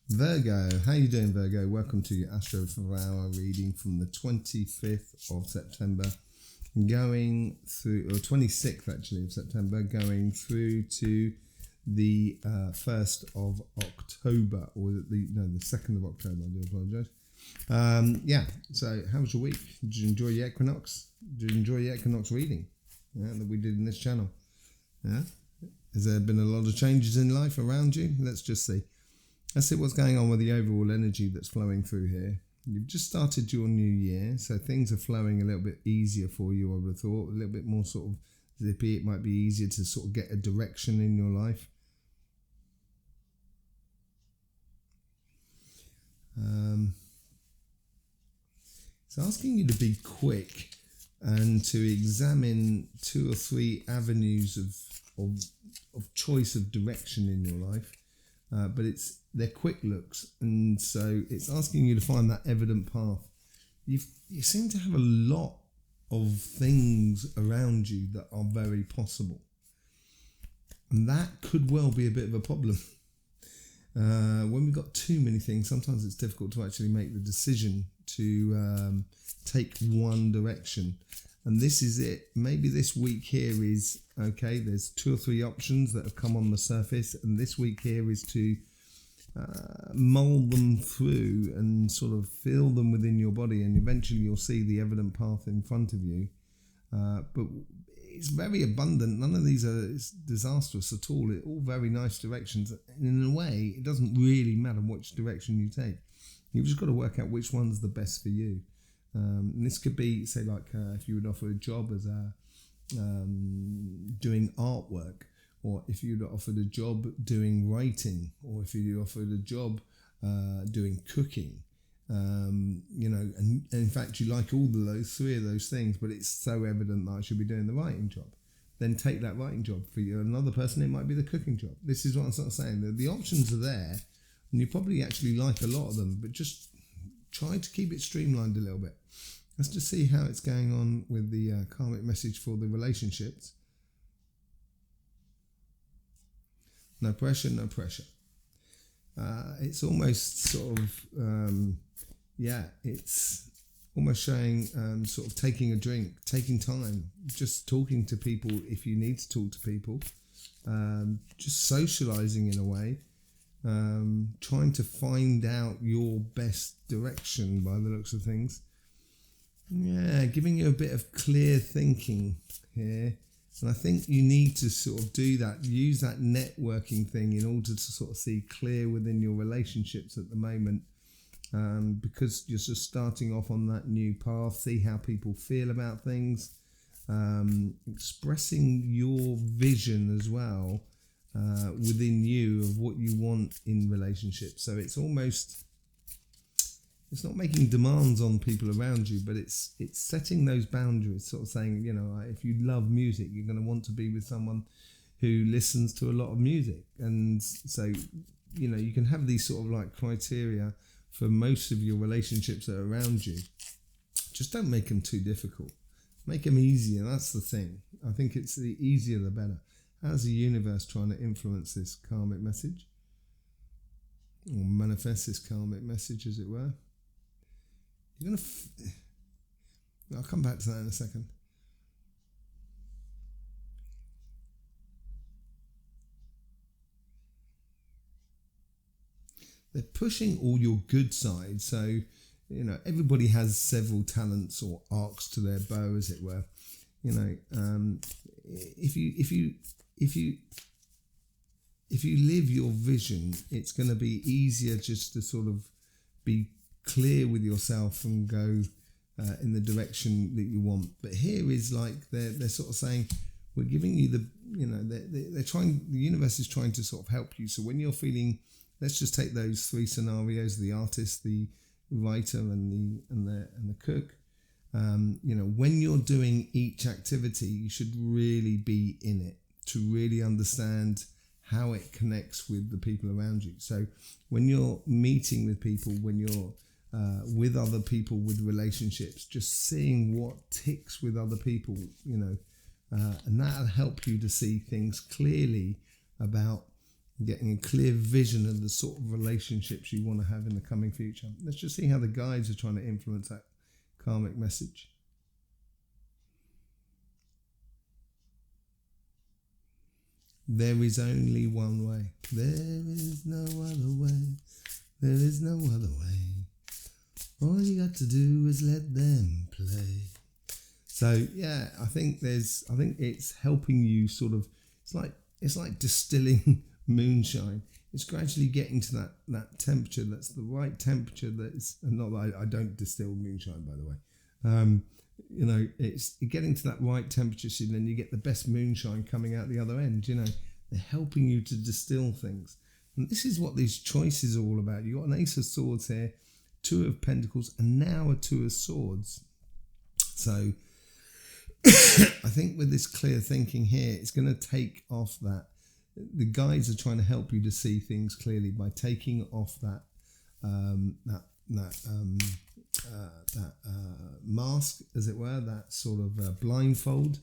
Virgo, how you doing, Virgo? Welcome to your Astroflower reading from the 25th of September, going through, or 26th actually of September, going through to the 1st of October, or the 2nd of October. I do apologise. So how was your week? Did you enjoy your equinox? Did you enjoy your equinox reading that we did in this channel? Yeah. Has there been a lot of changes in life around you? Let's just see. Let's see what's going on with the overall energy that's flowing through here. You've just started your new year, so things are flowing a little bit easier for you, I would have thought. A little bit more sort of zippy. It might be easier to sort of get a direction in your life. It's asking you to be quick and to examine 2 or 3 avenues of choice of direction in your life. But they're quick looks, and so it's asking you to find that evident path. You seem to have a lot of things around you that are very possible, and that could well be a bit of a problem. When we've got too many things, sometimes it's difficult to actually make the decision to take one direction. And this is it. Maybe this week here is, okay, there's 2 or 3 options that have come on the surface, and this week here is to mold them through and sort of feel them within your body, and eventually you'll see the evident path in front of you. But it's very abundant. None of these are disastrous at all. It's all very nice directions. And in a way, it doesn't really matter which direction you take. You've just got to work out which one's the best for you. And this could be, say, like if you would offer a job as doing artwork, or if you'd offered a job doing writing, or if you offered a job doing cooking, and in fact you like all of those 3 of those things, but it's so evident that I should be doing the writing job, then take that writing job. For you, another person, it might be the cooking job. This is what I'm sort of saying. The options are there, and you probably actually like a lot of them, but just try to keep it streamlined a little bit. Let's just see how it's going on with the karmic message for the relationships. No pressure, no pressure. It's almost sort of, it's almost showing sort of taking a drink, taking time, just talking to people if you need to talk to people, just socializing in a way, trying to find out your best direction by the looks of things. Yeah, giving you a bit of clear thinking here. And I think you need to sort of do that, use that networking thing in order to sort of see clear within your relationships at the moment, because you're just starting off on that new path, see how people feel about things, expressing your vision as well within you of what you want in relationships. So it's not making demands on people around you, but it's setting those boundaries, sort of saying, if you love music, you're going to want to be with someone who listens to a lot of music. And so, you can have these sort of like criteria for most of your relationships that are around you. Just don't make them too difficult. Make them easier. That's the thing. I think it's the easier the better. How's the universe trying to influence this karmic message? Or manifest this karmic message, as it were? I'll come back to that in a second. They're pushing all your good sides. So, everybody has several talents or arcs to their bow, as it were. If you live your vision, it's going to be easier just to sort of be clear with yourself and go in the direction that you want. But here is like they're sort of saying, we're giving you the universe is trying to sort of help you. So when you're feeling, let's just take those 3 scenarios: the artist, the writer, and the cook. When you're doing each activity, you should really be in it to really understand how it connects with the people around you. So when you're meeting with people, when you're with other people, with relationships, just seeing what ticks with other people, and that'll help you to see things clearly about getting a clear vision of the sort of relationships you want to have in the coming future. Let's just see how the guides are trying to influence that karmic message. There is only one way. There is no other way. There is no other way. All you got to do is let them play. So yeah, I think it's helping you sort of. It's like distilling moonshine. It's gradually getting to that temperature that's the right temperature. That's not that I don't distill moonshine, by the way. It's getting to that right temperature, so then you get the best moonshine coming out the other end. They're helping you to distill things, and this is what these choices are all about. You got an Ace of Swords here, Two of Pentacles, and now a Two of Swords. So I think with this clear thinking here, it's going to take off that. The guides are trying to help you to see things clearly by taking off that mask, as it were, that sort of blindfold.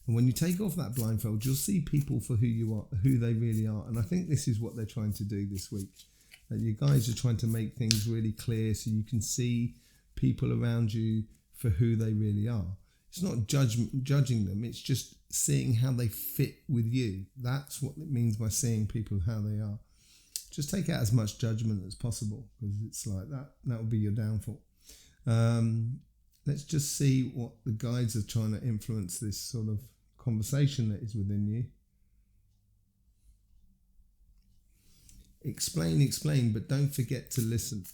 And when you take off that blindfold, you'll see people for who you are, who they really are. And I think this is what they're trying to do this week. You guys are trying to make things really clear so you can see people around you for who they really are. It's not judging them. It's just seeing how they fit with you. That's what it means by seeing people how they are. Just take out as much judgment as possible, because it's like that will be your downfall. Let's just see what the guides are trying to influence this sort of conversation that is within you. Explain, but don't forget to listen.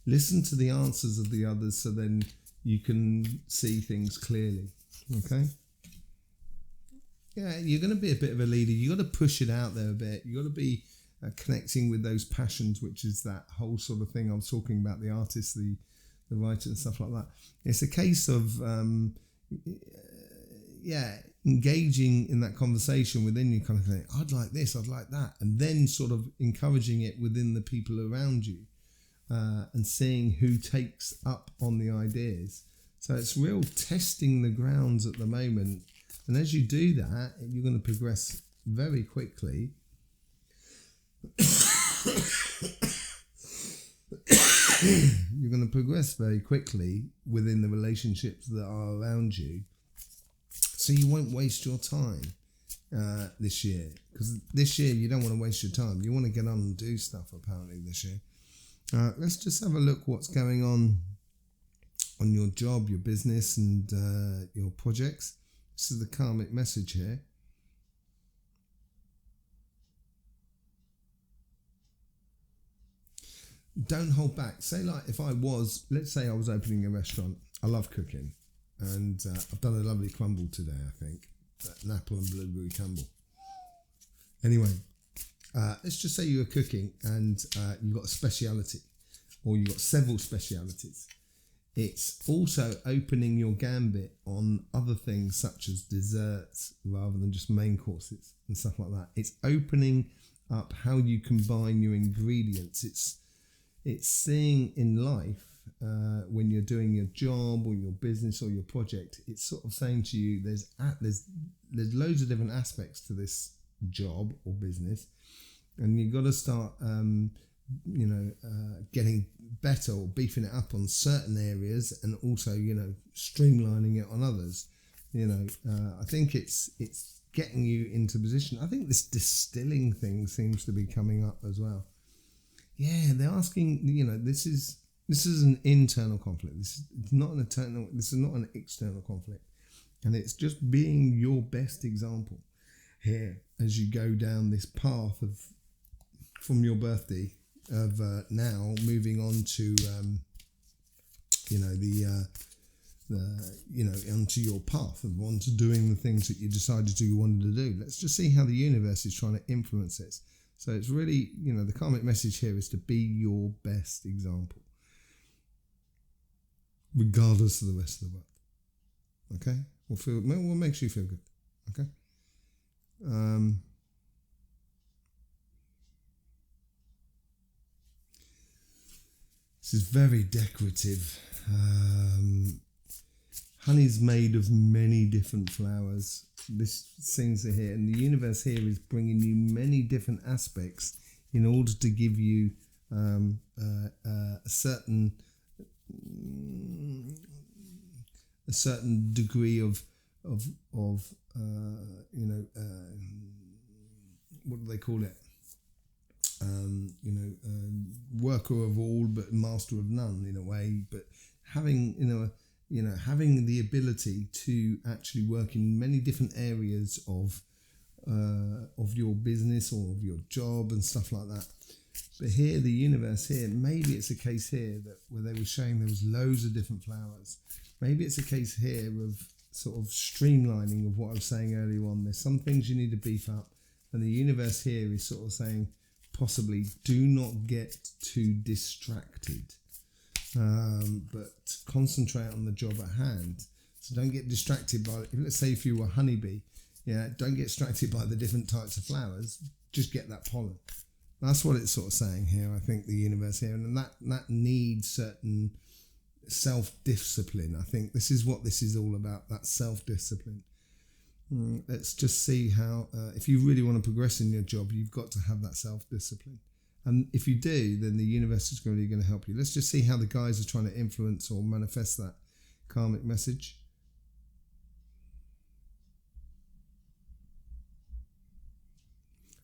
Listen to the answers of the others, so then you can see things clearly. Okay? Yeah, you're going to be a bit of a leader. You got to push it out there a bit. You got to be connecting with those passions, which is that whole sort of thing I was talking about, the artist, the writer and stuff like that. It's a case of engaging in that conversation within you, kind of thing. I'd like this, I'd like that, and then sort of encouraging it within the people around you, and seeing who takes up on the ideas. So it's real testing the grounds at the moment, and as you do that, you're going to progress very quickly. You're going to progress very quickly within the relationships that are around you, so you won't waste your time this year, because this year you don't want to waste your time. You want to get on and do stuff apparently this year. Let's just have a look what's going on your job, your business, and your projects. This is the karmic message here. Don't hold back. Say, like, let's say I was opening a restaurant. I love cooking, and I've done a lovely crumble today, I think. An apple and blueberry crumble. Anyway, let's just say you were cooking and you've got a speciality, or you've got several specialities. It's also opening your gambit on other things such as desserts rather than just main courses and stuff like that. It's opening up how you combine your ingredients. It's seeing in life, when you're doing your job or your business or your project, it's sort of saying to you, there's loads of different aspects to this job or business, and you've got to start getting better or beefing it up on certain areas, and also streamlining it on others. I think it's getting you into position. I think this distilling thing seems to be coming up as well. Yeah, they're asking, this is an internal conflict. This is not an external conflict. And it's just being your best example here as you go down this path from your birthday of now moving on to onto your path of onto doing the things that you decided you wanted to do. Let's just see how the universe is trying to influence this. So it's really, the karmic message here is to be your best example, regardless of the rest of the world. Okay? What makes you feel good? Okay? This is very decorative. Honey's made of many different flowers. this things are here, and the universe here is bringing you many different aspects in order to give you a certain degree of what do they call it? Worker of all but master of none in a way. But having having the ability to actually work in many different areas of your business or of your job and stuff like that. But here, the universe here, maybe it's a case here that where they were showing there was loads of different flowers. Maybe it's a case here of sort of streamlining of what I was saying earlier on. There's some things you need to beef up, and the universe here is sort of saying possibly do not get too distracted, but concentrate on the job at hand. So don't get distracted by, let's say if you were a honeybee, don't get distracted by the different types of flowers, just get that pollen. That's what it's sort of saying here, I think, the universe here. And that needs certain self-discipline. I think this is what this is all about, that self-discipline. Let's just see how, if you really want to progress in your job, you've got to have that self-discipline. And if you do, then the universe is really going to help you. Let's just see how the guys are trying to influence or manifest that karmic message.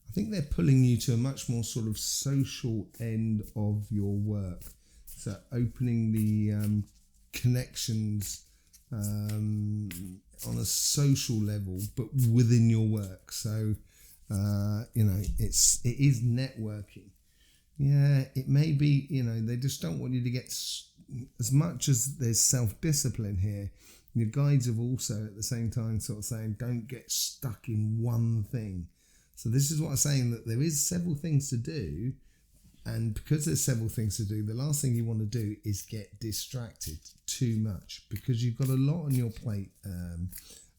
I think they're pulling you to a much more sort of social end of your work. So opening the connections on a social level, but within your work. So, it is networking. Yeah, it may be, they just don't want you to get, as much as there's self-discipline here, your guides have also at the same time sort of saying, don't get stuck in one thing. So this is what I'm saying, that there is several things to do, and because there's several things to do, the last thing you want to do is get distracted too much, because you've got a lot on your plate,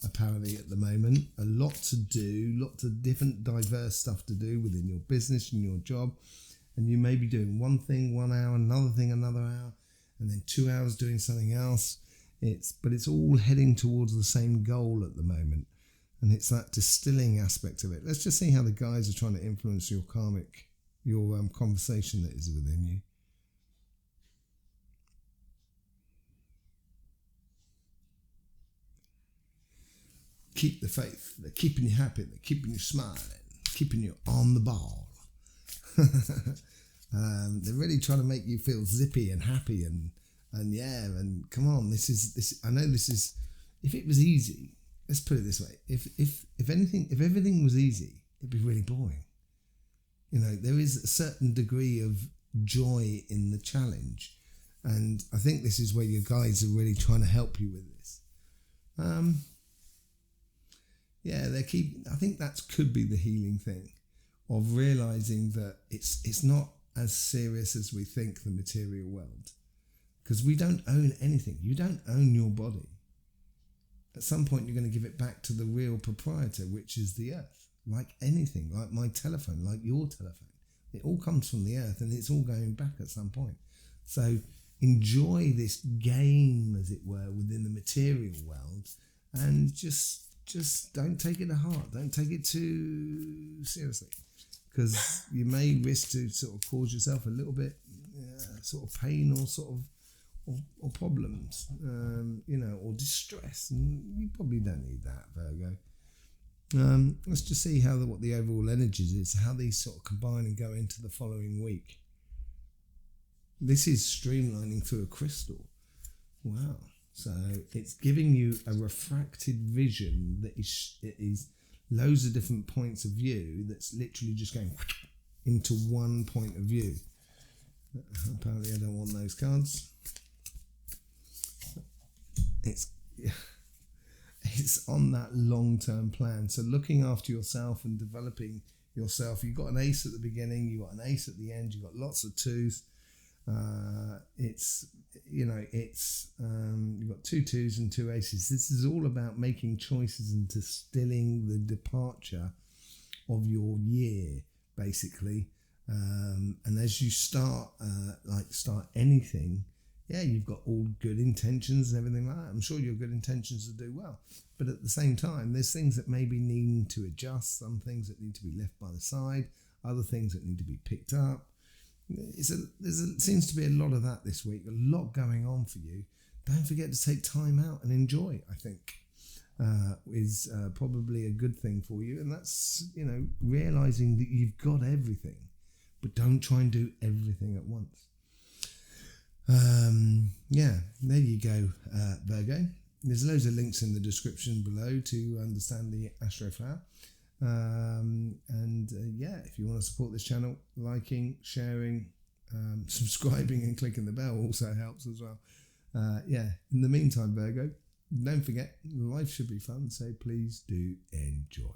apparently at the moment, a lot to do, lots of different diverse stuff to do within your business and your job, and you may be doing one thing 1 hour, another thing another hour, and then 2 hours doing something else. But it's all heading towards the same goal at the moment. And it's that distilling aspect of it. Let's just see how the guys are trying to influence your karmic, your conversation that is within you. Keep the faith. They're keeping you happy. They're keeping you smiling. Keeping you on the ball. They're really trying to make you feel zippy and happy and come on. This is. I know this is. If it was easy. Let's put it this way: if everything was easy, it'd be really boring. There is a certain degree of joy in the challenge, and I think this is where your guides are really trying to help you with this. I think that could be the healing thing, of realizing that it's not as serious as we think, the material world, because we don't own anything. You don't own your body. At some point, you're going to give it back to the real proprietor, which is the earth. Like anything, like my telephone, like your telephone. It all comes from the earth, and it's all going back at some point. So enjoy this game, as it were, within the material world, and just don't take it to heart. Don't take it too seriously, because you may risk to sort of cause yourself a little bit sort of pain or sort of or problems, or distress, and you probably don't need that, Virgo. Let's just see what the overall energies is, how these sort of combine and go into the following week. This is streamlining through a crystal. Wow. So it's giving you a refracted vision that is loads of different points of view that's literally just going into one point of view. Apparently I don't want those cards. It's on that long-term plan. So looking after yourself and developing yourself. You've got an ace at the beginning, you've got an ace at the end, you've got lots of twos. You've got 2 2s and 2 aces. This is all about making choices and distilling the departure of your year, basically. And as you start anything, yeah, you've got all good intentions and everything like that. I'm sure your good intentions to do well. But at the same time, there's things that maybe need to adjust, some things that need to be left by the side, other things that need to be picked up. Seems to be a lot of that this week, a lot going on for you. Don't forget to take time out and enjoy, I think, is probably a good thing for you. And that's, realizing that you've got everything, but don't try and do everything at once. There you go, Virgo. There's loads of links in the description below to understand the Astroflower. If you want to support this channel, liking, sharing, subscribing and clicking the bell also helps as well. In the meantime, Virgo, don't forget, life should be fun, so please do enjoy.